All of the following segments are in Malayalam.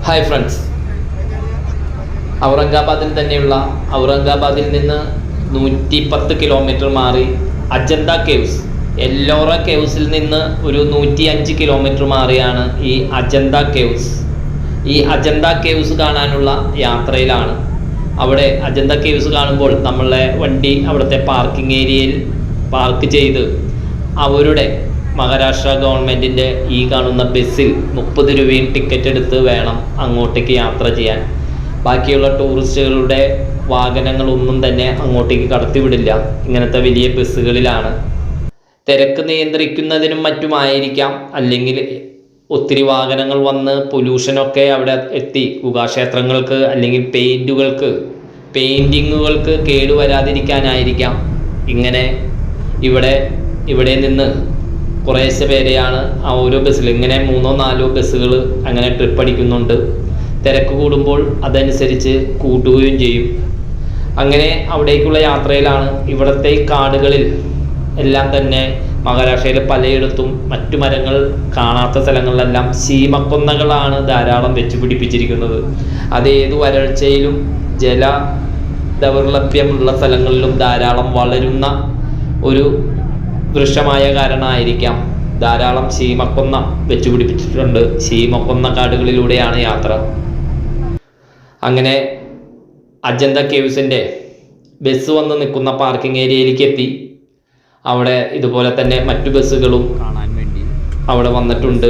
ഹായ് ഫ്രണ്ട്സ്, ഔറംഗാബാദിൽ നിന്ന് 110 കിലോമീറ്റർ മാറി അജന്ത കേവ്സ്, എല്ലോറ കേവ്സിൽ നിന്ന് ഒരു 105 കിലോമീറ്റർ മാറിയാണ് ഈ അജന്ത കേവ്സ്. ഈ അജന്ത കേവ്സ് കാണാനുള്ള യാത്രയിലാണ്. അവിടെ അജന്ത കേവ്സ് കാണുമ്പോൾ നമ്മളെ വണ്ടി അവിടുത്തെ പാർക്കിംഗ് ഏരിയയിൽ പാർക്ക് ചെയ്ത് അവരുടെ മഹാരാഷ്ട്ര ഗവൺമെൻറ്റിൻ്റെ ഈ കാണുന്ന ബസ്സിൽ 30 രൂപയും ടിക്കറ്റ് എടുത്ത് വേണം അങ്ങോട്ടേക്ക് യാത്ര ചെയ്യാൻ. ബാക്കിയുള്ള ടൂറിസ്റ്റുകളുടെ വാഹനങ്ങളൊന്നും തന്നെ അങ്ങോട്ടേക്ക് കടത്തിവിടില്ല. ഇങ്ങനത്തെ വലിയ ബസ്സുകളിലാണ്. തിരക്ക് നിയന്ത്രിക്കുന്നതിനും മറ്റുമായിരിക്കാം, അല്ലെങ്കിൽ ഒത്തിരി വാഹനങ്ങൾ വന്ന് പൊല്യൂഷനൊക്കെ അവിടെ എത്തി ഗുഹാക്ഷേത്രങ്ങൾക്ക് അല്ലെങ്കിൽ പെയിൻറ്റിങ്ങുകൾക്ക് കേടുവരാതിരിക്കാനായിരിക്കാം ഇങ്ങനെ ഇവിടെ നിന്ന് കുറേശ്ശെ പേരെയാണ് ആ ഓരോ ബസ്സിൽ ഇങ്ങനെ 3-4 ബസ്സുകൾ അങ്ങനെ ട്രിപ്പ് അടിക്കുന്നുണ്ട്. തിരക്ക് കൂടുമ്പോൾ അതനുസരിച്ച് കൂട്ടുകയും ചെയ്യും. അങ്ങനെ അവിടേക്കുള്ള യാത്രയിലാണ്. ഇവിടുത്തെ കാടുകളിൽ എല്ലാം തന്നെ മഹാരാഷ്ട്രയിലെ പലയിടത്തും മറ്റു മരങ്ങൾ കാണാത്ത സ്ഥലങ്ങളിലെല്ലാം ശീമക്കൊന്നകളാണ് ധാരാളം വെച്ച് പിടിപ്പിച്ചിരിക്കുന്നത്. അത് ഏതു വരൾച്ചയിലും ജല ദൗർലഭ്യമുള്ള സ്ഥലങ്ങളിലും ധാരാളം വളരുന്ന ഒരു വൃക്ഷമായ കാരണമായിരിക്കാം ധാരാളം ശീമക്കൊന്ന വെച്ച് പിടിപ്പിച്ചിട്ടുണ്ട്. ശീമക്കൊന്ന കാടുകളിലൂടെയാണ് യാത്ര. അങ്ങനെ അജന്ത കേവ്സിൻ്റെ ബസ് വന്ന് നിൽക്കുന്ന പാർക്കിംഗ് ഏരിയയിലേക്ക് എത്തി. അവിടെ ഇതുപോലെ തന്നെ മറ്റു ബസ്സുകളും കാണാൻ വേണ്ടി അവിടെ വന്നിട്ടുണ്ട്.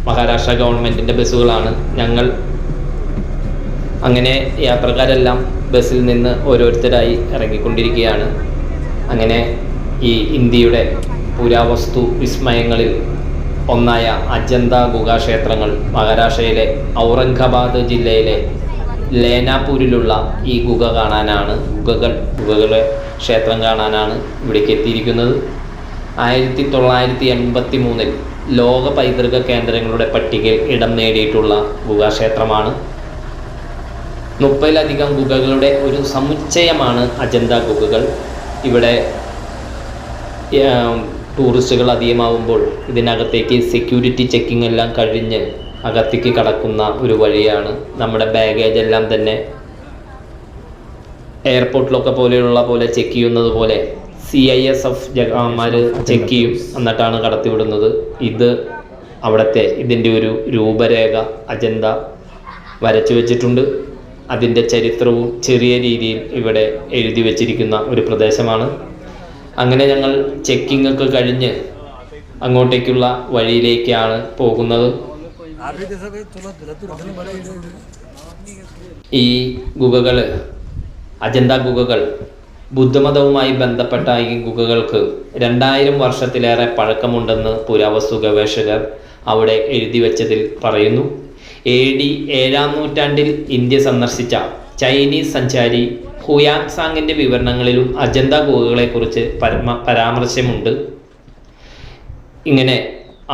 മഹാരാഷ്ട്ര ഗവൺമെൻറ്റിൻ്റെ ബസ്സുകളാണ്. അങ്ങനെ യാത്രക്കാരെല്ലാം ബസ്സിൽ നിന്ന് ഓരോരുത്തരായി ഇറങ്ങിക്കൊണ്ടിരിക്കുകയാണ്. അങ്ങനെ ഈ ഇന്ത്യയുടെ പുരാവസ്തു വിസ്മയങ്ങളിൽ ഒന്നായ അജന്ത ഗുഹാക്ഷേത്രങ്ങൾ, മഹാരാഷ്ട്രയിലെ ഔറംഗാബാദ് ജില്ലയിലെ ലേനാപൂരിലുള്ള ഈ ഗുഹ കാണാനാണ്, ഗുഹകളെ ക്ഷേത്രം കാണാനാണ് ഇവിടേക്ക് എത്തിയിരിക്കുന്നത്. 1983 ലോക പൈതൃക കേന്ദ്രങ്ങളുടെ പട്ടികയിൽ ഇടം നേടിയിട്ടുള്ള ഗുഹാക്ഷേത്രമാണ്. 30-ലധികം ഗുഹകളുടെ ഒരു സമുച്ചയമാണ് അജന്ത ഗുഹകൾ. ഇവിടെ ടൂറിസ്റ്റുകൾ അധികമാവുമ്പോൾ ഇതിനകത്തേക്ക് സെക്യൂരിറ്റി ചെക്കിംഗ് എല്ലാം കഴിഞ്ഞ് അകത്തേക്ക് കടക്കുന്ന ഒരു വഴിയാണ്. നമ്മുടെ ബാഗേജ് എല്ലാം തന്നെ എയർപോർട്ടിലൊക്കെ പോലെ ചെക്ക് ചെയ്യുന്നത് പോലെ CISF ജവാന്മാർ ചെക്ക് ചെയ്യും, എന്നിട്ടാണ് കടത്തിവിടുന്നത്. ഇതിൻ്റെ ഒരു രൂപരേഖ അജന്ത വരച്ചു വെച്ചിട്ടുണ്ട്. അതിൻ്റെ ചരിത്രവും ചെറിയ രീതിയിൽ ഇവിടെ എഴുതി വച്ചിരിക്കുന്ന ഒരു പ്രദേശമാണ്. അങ്ങനെ ഞങ്ങൾ ചെക്കിംഗ് ഒക്കെ കഴിഞ്ഞ് അങ്ങോട്ടേക്കുള്ള വഴിയിലേക്കാണ് പോകുന്നത്. ഈ ഗുഹകൾ, അജന്ത ഗുഹകൾ, ബുദ്ധമതവുമായി ബന്ധപ്പെട്ട ഈ ഗുഹകൾക്ക് 2000 വർഷത്തിലേറെ പഴക്കമുണ്ടെന്ന് പുരാവസ്തു ഗവേഷകർ അവിടെ എഴുതി വച്ചതിൽ പറയുന്നു. AD 7-ാം നൂറ്റാണ്ടിൽ ഇന്ത്യ സന്ദർശിച്ച ചൈനീസ് സഞ്ചാരി ഹുയാൻസാങ്ങിൻ്റെ വിവരണങ്ങളിലും അജന്ത ഗുഹകളെക്കുറിച്ച് പരാമർശമുണ്ട്. ഇങ്ങനെ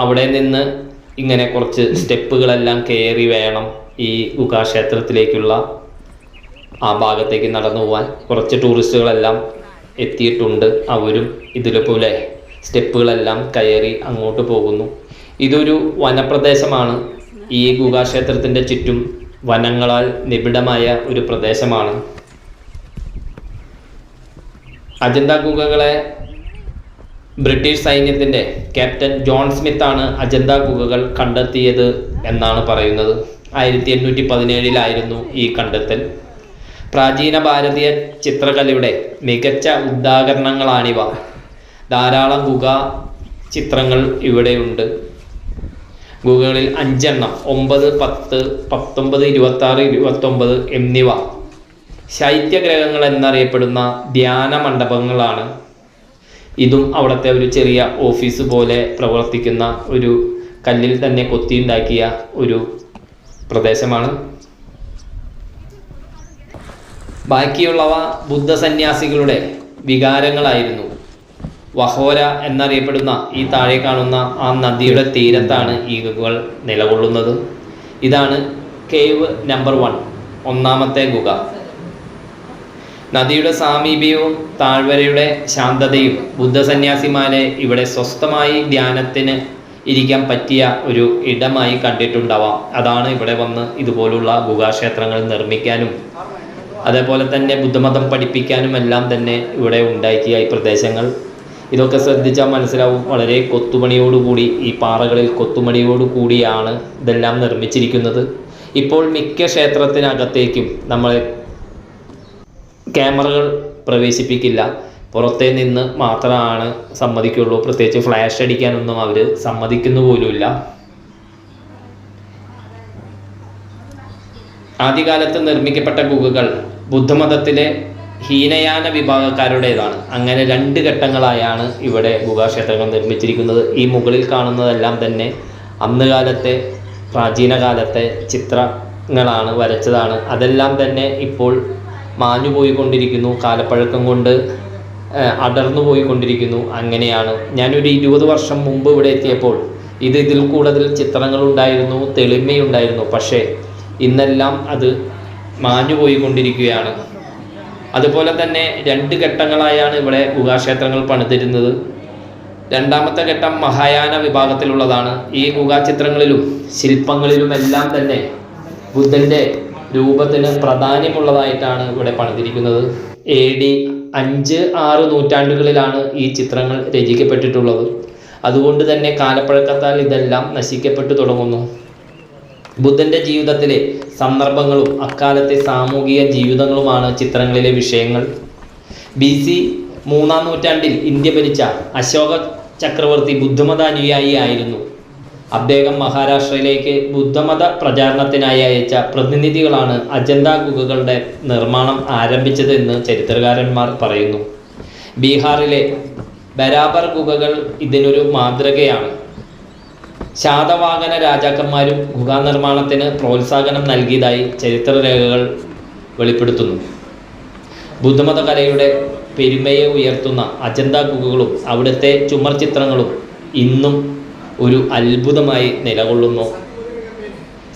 അവിടെ നിന്ന് ഇങ്ങനെ കുറച്ച് സ്റ്റെപ്പുകളെല്ലാം കയറി വേണം ഈ ഗുഹാക്ഷേത്രത്തിലേക്കുള്ള ആ ഭാഗത്തേക്ക് നടന്നു പോകാൻ. കുറച്ച് ടൂറിസ്റ്റുകളെല്ലാം എത്തിയിട്ടുണ്ട്. അവരും ഇതിലെപ്പോലെ സ്റ്റെപ്പുകളെല്ലാം കയറി അങ്ങോട്ട് പോകുന്നു. ഇതൊരു വനപ്രദേശമാണ്. ഈ ഗുഹാക്ഷേത്രത്തിൻ്റെ ചുറ്റും വനങ്ങളാൽ നിബിഡമായ ഒരു പ്രദേശമാണ്. അജന്ത ഗുഹകളെ ബ്രിട്ടീഷ് സൈന്യത്തിൻ്റെ ക്യാപ്റ്റൻ ജോൺ സ്മിത്താണ് അജന്ത ഗുഹകൾ കണ്ടെത്തിയത് എന്നാണ് പറയുന്നത്. 1817 ഈ കണ്ടെത്തൽ. പ്രാചീന ഭാരതീയ ചിത്രകലയുടെ മികച്ച ഉദാഹരണങ്ങളാണിവ. ധാരാളം ഗുഹാ ചിത്രങ്ങൾ ഇവിടെയുണ്ട്. ഗുഹകളിൽ 5 എണ്ണം 9, 10, 19, 26, 29 എന്നിവ ശൈത്യഗ്രഹങ്ങൾ എന്നറിയപ്പെടുന്ന ധ്യാന മണ്ഡപങ്ങളാണ്. ഇതും അവിടുത്തെ ഒരു ചെറിയ ഓഫീസ് പോലെ പ്രവർത്തിക്കുന്ന ഒരു കല്ലിൽ തന്നെ കൊത്തിയുണ്ടാക്കിയ ഒരു പ്രദേശമാണ്. ബാക്കിയുള്ളവ ബുദ്ധ സന്യാസികളുടെ വികാരങ്ങളായിരുന്നു. വഹോര എന്നറിയപ്പെടുന്ന ഈ താഴെ കാണുന്ന ആ നദിയുടെ തീരത്താണ് ഈ ഗുഹകൾ നിലകൊള്ളുന്നത്. ഇതാണ് കേവ് നമ്പർ 1, 1ാമത്തെ ഗുഹ. നദിയുടെ സാമീപ്യവും താഴ്വരയുടെ ശാന്തതയും ബുദ്ധസന്യാസിമാരെ ഇവിടെ സ്വസ്ഥമായി ധ്യാനത്തിന് ഇരിക്കാൻ പറ്റിയ ഒരു ഇടമായി കണ്ടിട്ടുണ്ടാവാം. അതാണ് ഇവിടെ വന്ന് ഇതുപോലുള്ള ഗുഹാക്ഷേത്രങ്ങൾ നിർമ്മിക്കാനും അതേപോലെ തന്നെ ബുദ്ധമതം പഠിപ്പിക്കാനും എല്ലാം തന്നെ ഇവിടെ ഉണ്ടാക്കിയ ഈ പ്രദേശങ്ങൾ. ഇതൊക്കെ ശ്രദ്ധിച്ചാൽ മനസ്സിലാവും, വളരെ കൊത്തുപണിയോടുകൂടി ഈ പാറകളിൽ കൊത്തുപണിയോടുകൂടിയാണ് ഇതെല്ലാം നിർമ്മിച്ചിരിക്കുന്നത്. ഇപ്പോൾ മിക്ക ക്ഷേത്രത്തിനകത്തേക്കും നമ്മൾ ക്യാമറകൾ പ്രവേശിപ്പിക്കില്ല, പുറത്തേ നിന്ന് മാത്രമാണ് സമ്മതിക്കുള്ളൂ. പ്രത്യേകിച്ച് ഫ്ലാഷ് അടിക്കാനൊന്നും അവർ സമ്മതിക്കുന്നു പോലുമില്ല. ആദ്യകാലത്ത് നിർമ്മിക്കപ്പെട്ട ഗുഹകൾ ബുദ്ധമതത്തിലെ ഹീനയാന വിഭാഗക്കാരുടേതാണ്. അങ്ങനെ 2 ഘട്ടങ്ങളായാണ് ഇവിടെ ഗുഹാക്ഷേത്രങ്ങൾ നിർമ്മിച്ചിരിക്കുന്നത്. ഈ മുകളിൽ കാണുന്നതെല്ലാം തന്നെ അന്ന് കാലത്തെ പ്രാചീന കാലത്തെ ചിത്രങ്ങളാണ്, വരച്ചതാണ്. അതെല്ലാം തന്നെ ഇപ്പോൾ മാഞ്ഞു പോയിക്കൊണ്ടിരിക്കുന്നു, കാലപ്പഴക്കം കൊണ്ട് അടർന്നു പോയിക്കൊണ്ടിരിക്കുന്നു. അങ്ങനെയാണ്. ഞാനൊരു 20 വർഷം മുമ്പ് ഇവിടെ എത്തിയപ്പോൾ ഇതിൽ കൂടുതൽ ചിത്രങ്ങളുണ്ടായിരുന്നു, തെളിമയുണ്ടായിരുന്നു. പക്ഷേ ഇന്നെല്ലാം അത് മാഞ്ഞു പോയിക്കൊണ്ടിരിക്കുകയാണ്. അതുപോലെ തന്നെ 2 ഘട്ടങ്ങളായാണ് ഇവിടെ ഗുഹാക്ഷേത്രങ്ങൾ പണിതിരുന്നത്. രണ്ടാമത്തെ ഘട്ടം മഹായാന വിഭാഗത്തിലുള്ളതാണ്. ഈ ഗുഹാചിത്രങ്ങളിലും ശില്പങ്ങളിലുമെല്ലാം തന്നെ ബുദ്ധൻ്റെ രൂപത്തിന് പ്രാധാന്യമുള്ളതായിട്ടാണ് ഇവിടെ പണിതിരിക്കുന്നത്. AD 5-6 നൂറ്റാണ്ടുകളിലാണ് ഈ ചിത്രങ്ങൾ രചിക്കപ്പെട്ടിട്ടുള്ളത്. അതുകൊണ്ട് തന്നെ കാലപ്പഴക്കത്താൽ ഇതെല്ലാം നശിക്കപ്പെട്ടു തുടങ്ങുന്നു. ബുദ്ധൻ്റെ ജീവിതത്തിലെ സന്ദർഭങ്ങളും അക്കാലത്തെ സാമൂഹിക ജീവിതങ്ങളുമാണ് ചിത്രങ്ങളിലെ വിഷയങ്ങൾ. BC 3-ാം നൂറ്റാണ്ടിൽ ഇന്ത്യ ഭരിച്ച അശോക ചക്രവർത്തി ബുദ്ധമത അനുയായി ആയിരുന്നു. അദ്ദേഹം മഹാരാഷ്ട്രയിലേക്ക് ബുദ്ധമത പ്രചാരണത്തിനായി അയച്ച പ്രതിനിധികളാണ് അജന്ത ഗുഹകളുടെ നിർമ്മാണം ആരംഭിച്ചതെന്ന് ചരിത്രകാരന്മാർ പറയുന്നു. ബീഹാറിലെ ബരാബർ ഗുഹകൾ ഇതിനൊരു മാതൃകയാണ്. ശാതവാഹന രാജാക്കന്മാരും ഗുഹാനിർമ്മാണത്തിന് പ്രോത്സാഹനം നൽകിയതായി ചരിത്രരേഖകൾ വെളിപ്പെടുത്തുന്നു. ബുദ്ധമത കലയുടെ പെരുമയെ ഉയർത്തുന്ന അജന്ത ഗുഹകളും അവിടുത്തെ ചുമർ ചിത്രങ്ങളും ഇന്നും ഒരു അത്ഭുതമായി നിലകൊള്ളുന്നു.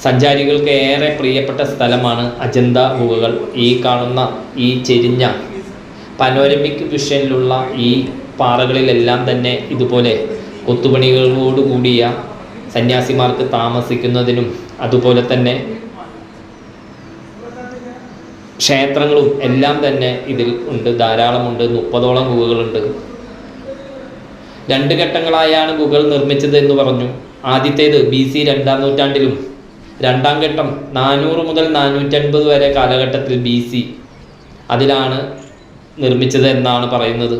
സഞ്ചാരികൾക്ക് ഏറെ പ്രിയപ്പെട്ട സ്ഥലമാണ് അജന്ത ഗുഹകൾ. ഈ കാണുന്ന ഈ ചെരിഞ്ഞ പനോരമിക് വിഷനിലുള്ള ഈ പാറകളിലെല്ലാം തന്നെ ഇതുപോലെ കൊത്തുപണികളോടുകൂടിയ സന്യാസിമാർക്ക് താമസിക്കുന്നതിനും അതുപോലെ തന്നെ ക്ഷേത്രങ്ങളും എല്ലാം തന്നെ ഇതിൽ ഉണ്ട്, ധാരാളമുണ്ട്. 30ഓളം ഗുഹകളുണ്ട്. 2 ഘട്ടങ്ങളായാണ് ഗുഹകൾ നിർമ്മിച്ചത് എന്ന് പറഞ്ഞു. ആദ്യത്തേത് BC 2-ാം നൂറ്റാണ്ടിലും 2ാം ഘട്ടം 400 മുതൽ 450 വരെ കാലഘട്ടത്തിൽ BC അതിലാണ് നിർമ്മിച്ചത് എന്നാണ് പറയുന്നത്.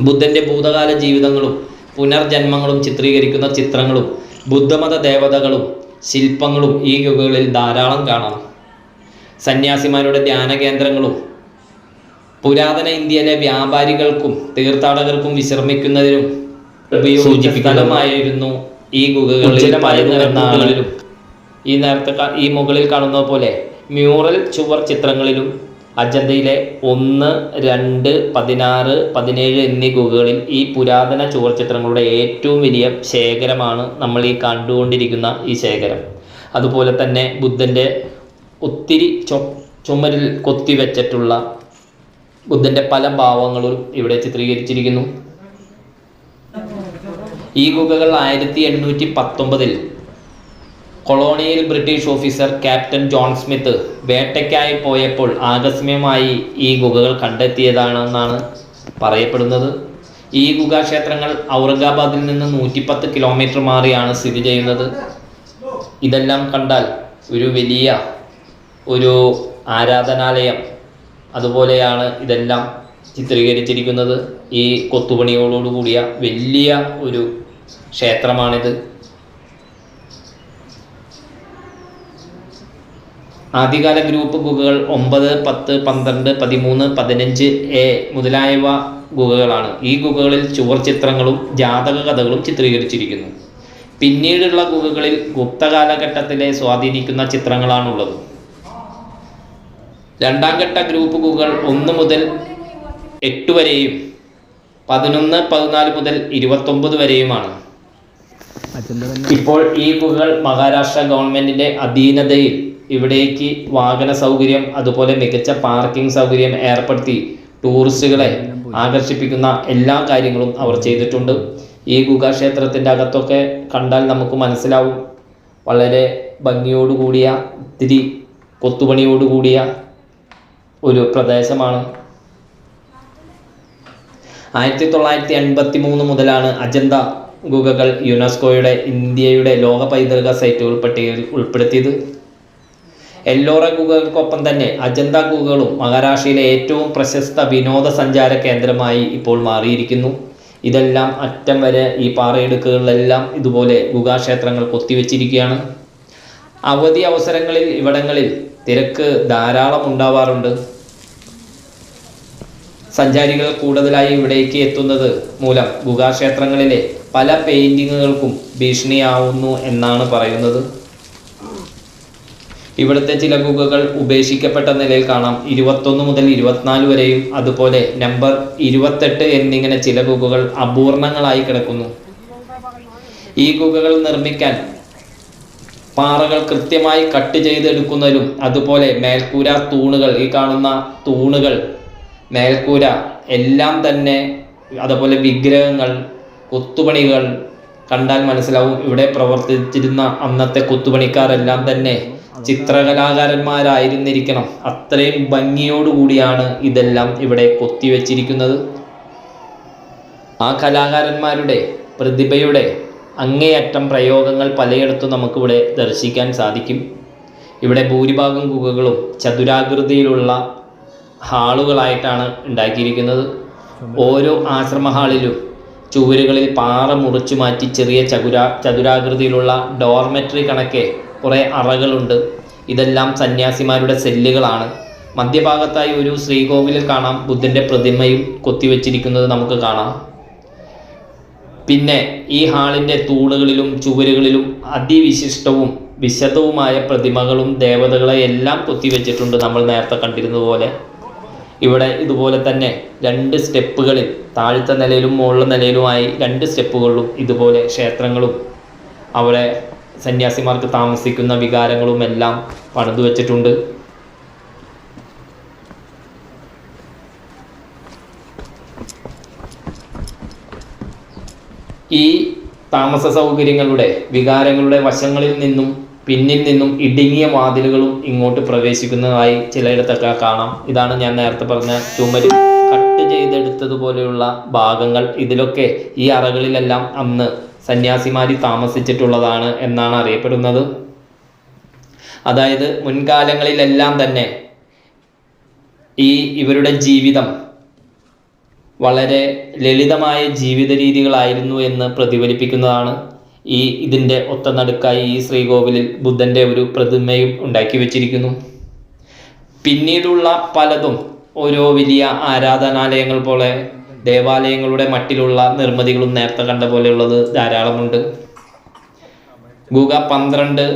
ബുദ്ധൻ്റെ ഭൂതകാല ജീവിതങ്ങളും പുനർജന്മങ്ങളും ചിത്രീകരിക്കുന്ന ചിത്രങ്ങളും ബുദ്ധമത ദേവതകളും ശില്പങ്ങളും ഈ ഗുഹകളിൽ ധാരാളം കാണാം. സന്യാസിമാരുടെ ധ്യാന കേന്ദ്രങ്ങളും പുരാതന ഇന്ത്യയിലെ വ്യാപാരികൾക്കും തീർത്ഥാടകർക്കും വിശ്രമിക്കുന്നതിനും ഉപയോഗിച്ച സ്ഥലമായിരുന്നു ഈ ഗുഹകളിലും. ഈ മുകളിൽ കാണുന്നത് പോലെ മ്യൂറൽ ചുവർ ചിത്രങ്ങളിലും അജന്തയിലെ 1, 2, 16, 17 എന്നീ ഗുഹകളിൽ ഈ പുരാതന ചുവർ ചിത്രങ്ങളുടെ ഏറ്റവും വലിയ ശേഖരമാണ് നമ്മൾ ഈ കണ്ടുകൊണ്ടിരിക്കുന്ന ഈ ശേഖരം. അതുപോലെ തന്നെ ബുദ്ധൻ്റെ ഒത്തിരി ചുമരിൽ കൊത്തിവെച്ചിട്ടുള്ള ബുദ്ധൻ്റെ പല ഭാവങ്ങളും ഇവിടെ ചിത്രീകരിച്ചിരിക്കുന്നു. ഈ ഗുഹകൾ 1819 colonial British officer captain John Smith വേട്ടയ്ക്കായി പോയപ്പോൾ ആകസ്മികമായി ഈ ഗുഹകൾ കണ്ടെത്തിയതാണെന്നാണ് പറയപ്പെടുന്നത്. ഈ ഗുഹാക്ഷേത്രങ്ങൾ ഔറംഗാബാദിൽ നിന്ന് 110 കിലോമീറ്റർ മാറിയാണ് സ്ഥിതി ചെയ്യുന്നത്. ഇതെല്ലാം കണ്ടാൽ ഒരു വലിയ ഒരു ആരാധനാലയം അതുപോലെയാണ് ഇതെല്ലാം ചിത്രീകരിച്ചിരിക്കുന്നത്. ഈ കൊത്തുപണികളോടുകൂടിയ വലിയ ഒരു ക്ഷേത്രമാണിത്. ആദ്യകാല ഗ്രൂപ്പ് ഗുഹകൾ 9, 10, 12, 13, 15A മുതലായവ ഗുഹകളാണ്. ഈ ഗുഹകളിൽ ചുവർ ചിത്രങ്ങളും ജാതക കഥകളും ചിത്രീകരിച്ചിരിക്കുന്നു. പിന്നീടുള്ള ഗുഹകളിൽ ഗുപ്ത കാലഘട്ടത്തിലെ സ്വാധീനിക്കുന്ന ചിത്രങ്ങളാണുള്ളത്. 2ാം ഘട്ട ഗ്രൂപ്പ് ഗുഹകൾ 1 മുതൽ 8 വരെയും 11, 14 മുതൽ 29 വരെയുമാണ്. ഇപ്പോൾ ഈ ഗുഹകൾ മഹാരാഷ്ട്ര ഗവൺമെൻറ്റിൻ്റെ അധീനതയിൽ ഇവിടേക്ക് വാഹന സൗകര്യം അതുപോലെ മികച്ച പാർക്കിംഗ് സൗകര്യം ഏർപ്പെടുത്തി ടൂറിസ്റ്റുകളെ ആകർഷിപ്പിക്കുന്ന എല്ലാ കാര്യങ്ങളും അവർ ചെയ്തിട്ടുണ്ട്. ഈ ഗുഹാക്ഷേത്രത്തിൻ്റെ അകത്തൊക്കെ കണ്ടാൽ നമുക്ക് മനസ്സിലാവും, വളരെ ഭംഗിയോടുകൂടിയ ഇത്തിരി കൊത്തുപണിയോടുകൂടിയ ഒരു പ്രദേശമാണ്. 1983 മുതലാണ് അജന്ത ഗുഹകൾ യുനെസ്കോയുടെ ഇന്ത്യയുടെ ലോക പൈതൃക സൈറ്റുകൾ പട്ടികയിൽ ഉൾപ്പെടുത്തിയത്. എല്ലോറ ഗുഹകൾക്കൊപ്പം തന്നെ അജന്ത ഗുഹകളും മഹാരാഷ്ട്രയിലെ ഏറ്റവും പ്രശസ്ത വിനോദസഞ്ചാര കേന്ദ്രമായി ഇപ്പോൾ മാറിയിരിക്കുന്നു. ഇതെല്ലാം അറ്റം വരെ ഈ പാറയിടുക്കുകളിലെല്ലാം ഇതുപോലെ ഗുഹാക്ഷേത്രങ്ങൾ കൊത്തിവെച്ചിരിക്കുകയാണ്. അവധി അവസരങ്ങളിൽ ഇവിടങ്ങളിൽ തിരക്ക് ധാരാളം ഉണ്ടാവാറുണ്ട്. സഞ്ചാരികൾ കൂടുതലായി ഇവിടേക്ക് എത്തുന്നത് മൂലം ഗുഹാക്ഷേത്രങ്ങളിലെ പല പെയിൻറ്റിങ്ങുകൾക്കും ഭീഷണിയാവുന്നു എന്നാണ് പറയുന്നത്. ഇവിടുത്തെ ചില ഗുഹകൾ ഉപേക്ഷിക്കപ്പെട്ട നിലയിൽ കാണാം. 21 മുതൽ 24 വരെയും അതുപോലെ നമ്പർ 28 എന്നിങ്ങനെ ചില ഗുഹകൾ അപൂർണങ്ങളായി കിടക്കുന്നു. ഈ ഗുഹകൾ നിർമ്മിക്കാൻ പാറകൾ കൃത്യമായി കട്ട് ചെയ്തെടുക്കുന്നതിലും അതുപോലെ മേൽക്കൂര തൂണുകൾ, ഈ കാണുന്ന തൂണുകൾ, മേൽക്കൂര എല്ലാം തന്നെ, അതുപോലെ വിഗ്രഹങ്ങൾ, കൊത്തുപണികൾ കണ്ടാൽ മനസ്സിലാവും ഇവിടെ പ്രവർത്തിച്ചിരുന്ന അന്നത്തെ കൊത്തുപണിക്കാരെല്ലാം തന്നെ ചിത്രകലാകാരന്മാരായിരുന്നിരിക്കണം. അത്രയും ഭംഗിയോടുകൂടിയാണ് ഇതെല്ലാം ഇവിടെ കൊത്തിവെച്ചിരിക്കുന്നത്. ആ കലാകാരന്മാരുടെ പ്രതിഭയുടെ അങ്ങേയറ്റം പ്രയോഗങ്ങൾ പലയിടത്തും നമുക്കിവിടെ ദർശിക്കാൻ സാധിക്കും. ഇവിടെ ഭൂരിഭാഗം ഗുഹകളും ചതുരാകൃതിയിലുള്ള ഹാളുകളായിട്ടാണ് ഉണ്ടാക്കിയിരിക്കുന്നത്. ഓരോ ആശ്രമ ഹാളിലും ചുവരുകളിൽ പാറ മുറിച്ചു മാറ്റി ചെറിയ ചതുരാകൃതിയിലുള്ള ഡോർമെട്രി കണക്കെ കുറേ അറകളുണ്ട്. ഇതെല്ലാം സന്യാസിമാരുടെ സെല്ലുകളാണ്. മധ്യഭാഗത്തായി ഒരു ശ്രീകോവിലിൽ കാണാം, ബുദ്ധൻ്റെ പ്രതിമയും കൊത്തിവെച്ചിരിക്കുന്നത് നമുക്ക് കാണാം. പിന്നെ ഈ ഹാളിൻ്റെ തൂണുകളിലും ചുവരുകളിലും അതിവിശിഷ്ടവും വിശദവുമായ പ്രതിമകളും ദേവതകളെ എല്ലാം കൊത്തിവെച്ചിട്ടുണ്ട്. നമ്മൾ നേരത്തെ കണ്ടിരുന്നതുപോലെ ഇവിടെ ഇതുപോലെ തന്നെ 2 സ്റ്റെപ്പുകളിൽ, താഴത്തെ നിലയിലും മുകളിലെ നിലയിലുമായി 2 സ്റ്റെപ്പുകളിലും ഇതുപോലെ ക്ഷേത്രങ്ങളും അവിടെ സന്യാസിമാർക്ക് താമസിക്കുന്ന വികാരങ്ങളും എല്ലാം പണിതു വച്ചിട്ടുണ്ട്. ഈ താമസ സൗകര്യങ്ങളുടെ വികാരങ്ങളുടെ വശങ്ങളിൽ നിന്നും പിന്നിൽ നിന്നും ഇടുങ്ങിയ വാതിലുകളും ഇങ്ങോട്ട് പ്രവേശിക്കുന്നതായി ചിലയിടത്തൊക്കെ കാണാം. ഇതാണ് ഞാൻ നേരത്തെ പറഞ്ഞ ചുമരിൽ കട്ട് ചെയ്തെടുത്തതുപോലെയുള്ള ഭാഗങ്ങൾ. ഇതിലൊക്കെ ഈ അറകളിലെല്ലാം അന്ന് സന്യാസിമാർ താമസിച്ചിട്ടുള്ളതാണ് എന്നാണ് അറിയപ്പെടുന്നത്. അതായത് മുൻകാലങ്ങളിലെല്ലാം തന്നെ ഇവരുടെ ജീവിതം വളരെ ലളിതമായ ജീവിത രീതികളായിരുന്നു എന്ന് പ്രതിഫലിപ്പിക്കുന്നതാണ്. ഇതിൻ്റെ ഒത്തനടുക്കായി ഈ ശ്രീകോവിലിൽ ബുദ്ധൻ്റെ ഒരു പ്രതിമയും ഉണ്ടാക്കി വച്ചിരിക്കുന്നു. പിന്നീടുള്ള പലതും ഓരോ വലിയ ആരാധനാലയങ്ങൾ പോലെ ദേവാലയങ്ങളുടെ മട്ടിലുള്ള നിർമ്മിതികളും നേരത്തെ കണ്ട പോലെയുള്ളത് ധാരാളമുണ്ട്. ഗുഹ 12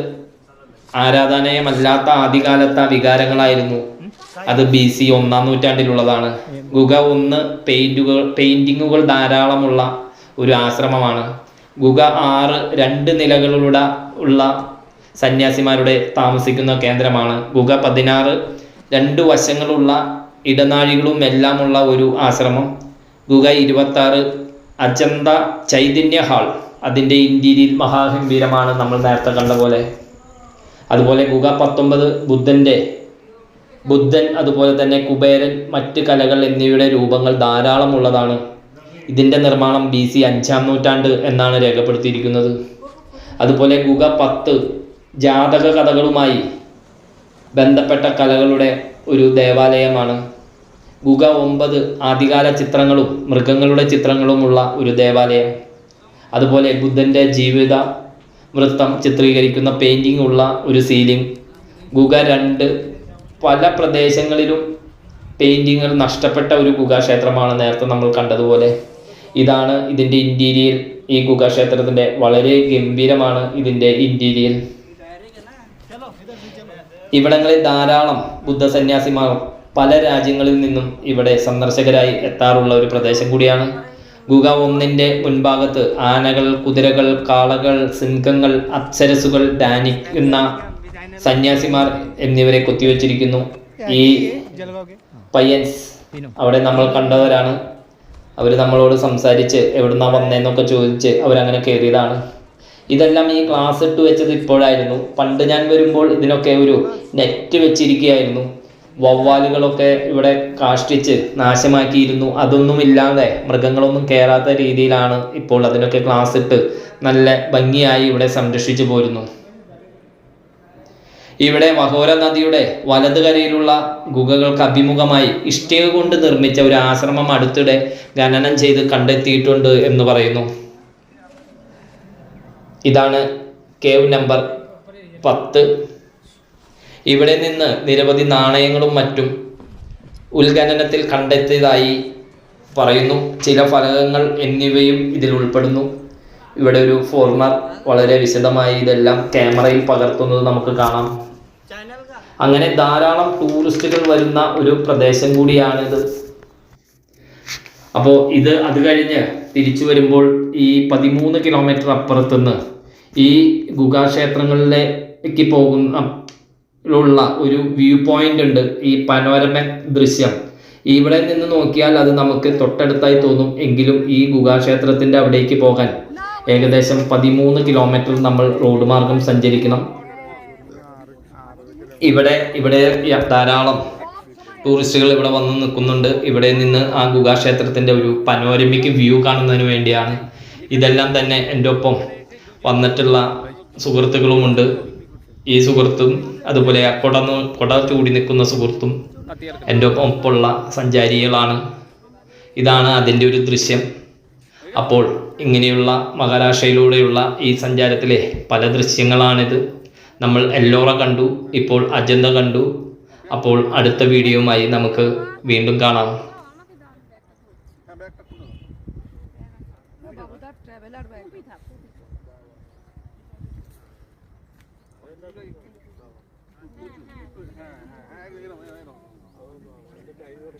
ആരാധനാലയമല്ലാത്ത ആദ്യകാലത്തെ വികാരങ്ങളായിരുന്നു. അത് BC 1-ാം നൂറ്റാണ്ടിലുള്ളതാണ്. ഗുഹ 1 പെയിന്റിങ്ങുകൾ ധാരാളമുള്ള ഒരു ആശ്രമമാണ്. ഗുഹ 6 2 നിലകളുടെ ഉള്ള സന്യാസിമാരുടെ താമസിക്കുന്ന കേന്ദ്രമാണ്. ഗുഹ 16 2 വശങ്ങളുള്ള ഇടനാഴികളും എല്ലാമുള്ള ഒരു ആശ്രമം. ഗുഹ 26 അജന്ത ചൈതന്യ ഹാൾ, അതിൻ്റെ ഇന്റീരിയർ മഹാഗംഭീരമാണ്, നമ്മൾ നേരത്തെ കണ്ട പോലെ. അതുപോലെ ഗുഹ 19 ബുദ്ധൻ അതുപോലെ തന്നെ കുബേരൻ, മറ്റ് കലകൾ എന്നിവയുടെ രൂപങ്ങൾ ധാരാളമുള്ളതാണ്. ഇതിൻ്റെ നിർമ്മാണം BC 5-ാം നൂറ്റാണ്ട് എന്നാണ് രേഖപ്പെടുത്തിയിരിക്കുന്നത്. അതുപോലെ ഗുഹ 10 ജാതക കഥകളുമായി ബന്ധപ്പെട്ട കലകളുടെ ഒരു ദേവാലയമാണ്. ഗുഹ 9 ആദ്യകാല ചിത്രങ്ങളും മൃഗങ്ങളുടെ ചിത്രങ്ങളുമുള്ള ഒരു ദേവാലയം. അതുപോലെ ബുദ്ധൻ്റെ ജീവിത വൃത്തം ചിത്രീകരിക്കുന്ന പെയിൻറ്റിംഗ് ഉള്ള ഒരു സീലിംഗ്. ഗുഹ 2 പല പ്രദേശങ്ങളിലും പെയിൻറ്റിങ്ങുകൾ നഷ്ടപ്പെട്ട ഒരു ഗുഹാക്ഷേത്രമാണ്, നേരത്തെ നമ്മൾ കണ്ടതുപോലെ. ഇതാണ് ഇതിൻ്റെ ഇൻറ്റീരിയർ. ഈ ഗുഹാക്ഷേത്രത്തിൻ്റെ വളരെ ഗംഭീരമാണ് ഇതിൻ്റെ ഇൻറ്റീരിയർ. ഇവിടങ്ങളിൽ ധാരാളം ബുദ്ധ സന്യാസിമാർ പല രാജ്യങ്ങളിൽ നിന്നും ഇവിടെ സന്ദർശകരായി എത്താറുള്ള ഒരു പ്രദേശം കൂടിയാണ്. ഗുഹ 1 മുൻഭാഗത്ത് ആനകൾ, കുതിരകൾ, കാളകൾ, സിംഹങ്ങൾ, അപ്സരസുകൾ, ധ്യാനിക്കുന്ന സന്യാസിമാർ എന്നിവരെ കൊത്തിവെച്ചിരിക്കുന്നു. ഈ പയ്യൻസ് അവിടെ നമ്മൾ കണ്ടവരാണ്. അവർ നമ്മളോട് സംസാരിച്ച് എവിടുന്നാ വന്നതെന്നൊക്കെ ചോദിച്ച് അവരങ്ങനെ കയറിയതാണ്. ഇതെല്ലാം ഈ ഗ്ലാസ് ഇട്ട് വെച്ചത് ഇപ്പോഴായിരുന്നു. പണ്ട് ഞാൻ വരുമ്പോൾ ഇതിനൊക്കെ ഒരു നെറ്റ് വെച്ചിരിക്കുകയായിരുന്നു. വവ്വാലുകളൊക്കെ ഇവിടെ കാഷ്ടിച്ച് നാശമാക്കിയിരുന്നു. അതൊന്നുമില്ലാതെ മൃഗങ്ങളൊന്നും കയറാത്ത രീതിയിലാണ് ഇപ്പോൾ അതിനൊക്കെ ഗ്ലാസ് ഇട്ട് നല്ല ഭംഗിയായി ഇവിടെ സംരക്ഷിച്ചു പോരുന്നു. ഇവിടെ മഹോര നദിയുടെ വലത് കരയിലുള്ള ഗുഹകൾക്ക് അഭിമുഖമായി ഇഷ്ടിക കൊണ്ട് നിർമ്മിച്ച ഒരു ആശ്രമം അടുത്തിടെ ഖനനം ചെയ്ത് കണ്ടെത്തിയിട്ടുണ്ട് എന്ന് പറയുന്നു. ഇതാണ് കേവ് നമ്പർ 10. ഇവിടെ നിന്ന് നിരവധി നാണയങ്ങളും മറ്റും ഉത്ഖനനത്തിൽ കണ്ടെത്തിയതായി പറയുന്നു. ചില ഫലകങ്ങൾ എന്നിവയും ഇതിൽ ഉൾപ്പെടുന്നു. ഇവിടെ ഒരു ഫോറിനർ വളരെ വിശദമായി ഇതെല്ലാം ക്യാമറയിൽ പകർത്തുന്നത് നമുക്ക് കാണാം. അങ്ങനെ ധാരാളം ടൂറിസ്റ്റുകൾ വരുന്ന ഒരു പ്രദേശം കൂടിയാണിത്. അപ്പോൾ അത് കഴിഞ്ഞ് തിരിച്ചു വരുമ്പോൾ ഈ 13 കിലോമീറ്റർ അപ്പുറത്തുനിന്ന് ഈ ഗുഹാക്ഷേത്രങ്ങളിലേക്ക് പോകുന്ന ഒരു വ്യൂ പോയിന്റ് ഉണ്ട്. ഈ പനോരമിക് ദൃശ്യം ഇവിടെ നിന്ന് നോക്കിയാൽ അത് നമുക്ക് തൊട്ടടുത്തായി തോന്നും. എങ്കിലും ഈ ഗുഹാക്ഷേത്രത്തിൻ്റെ അവിടേക്ക് പോകാൻ ഏകദേശം 13 കിലോമീറ്റർ നമ്മൾ റോഡ് മാർഗം സഞ്ചരിക്കണം. ഇവിടെ ധാരാളം ടൂറിസ്റ്റുകൾ ഇവിടെ വന്ന് നിൽക്കുന്നുണ്ട്. ഇവിടെ നിന്ന് ആ ഗുഹാക്ഷേത്രത്തിൻ്റെ ഒരു പനോരമിക് വ്യൂ കാണുന്നതിന് വേണ്ടിയാണ്. ഇതെല്ലാം തന്നെ എൻ്റെ ഒപ്പം വന്നിട്ടുള്ള സുഹൃത്തുക്കളുമുണ്ട്. ഈ സുഹൃത്തും അതുപോലെ കൊട ചൂടി നിൽക്കുന്ന സുഹൃത്തും എൻ്റെ ഒപ്പമുള്ള സഞ്ചാരികളാണ്. ഇതാണ് അതിൻ്റെ ഒരു ദൃശ്യം. അപ്പോൾ ഇങ്ങനെയുള്ള മഹാരാഷ്ട്രയിലൂടെയുള്ള ഈ സഞ്ചാരത്തിലെ പല ദൃശ്യങ്ങളാണിത്. നമ്മൾ എല്ലോറ കണ്ടു, ഇപ്പോൾ അജന്ത കണ്ടു. അപ്പോൾ അടുത്ത വീഡിയോയുമായി നമുക്ക് വീണ്ടും കാണാം.